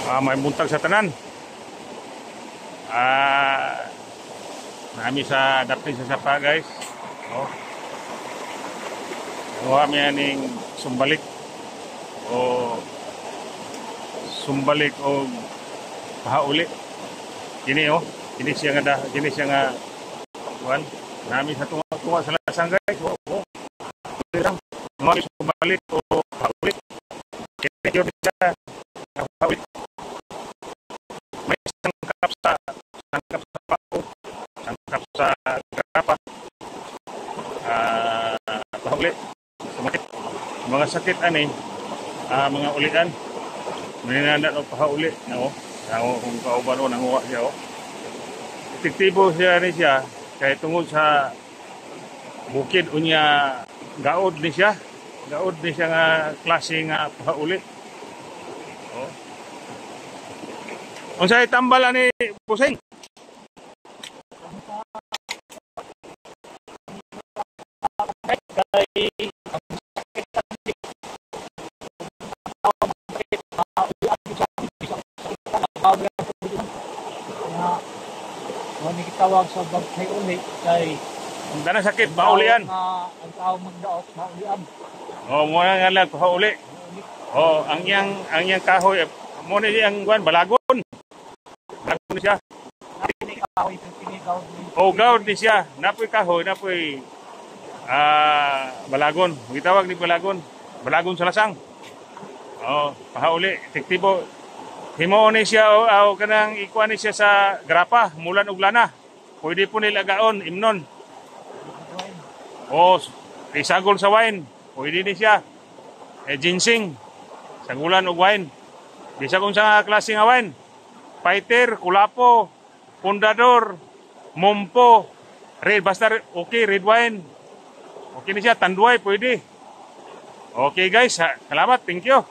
May buntag sa tanan. Nami sa dapit sa sapa guys. Oh. Nakuha mi aning sumbalik o pahauli. Kini oh, kini siya nga kuan. Nami sa tunga sa lasang guys. Oh. Nami sumbalik o pahauli. Kini yo siya pahauli. May sangkap sa pao, sangkap sa grapa. Pahauli. Mga sakit ani, mga ulian. Maninanda no pahauli no. Kung kauban o nanguha siya o. Epektibo siya ni siya kay tungod sa bukid unya gaod ni siya. Gaod ni siya nga klase nga pahauli. Oh. Unsay tambal ani Pusing? Tawag sa bagay uli kay Dana sakit paulian. Ang tao magdaot maulian. Oh, mo nga lang pauli. Oh, ang yang kahoy mo ni ang balagon. Balagon siya. Oh, gaud ni siya. Napoy kahoy, napoy balagon. Gitawag ni balagon. Balagon sa lasang. Oh, pahauli, efektibo. Himo ni siya o kanang ikuan ni siya sa grapa, mulan ug lana. Pwede po nila gaon, imnon. O, isagol sa wine. Pwede ni siya. Ginseng. Sagulan og wine. Bisa kung sa klase nga wine. Fighter, kulapo, pundador, mompo, red. Basta okay, red wine. Okay ni siya, tanduay, pwede. Okay guys, salamat. Thank you.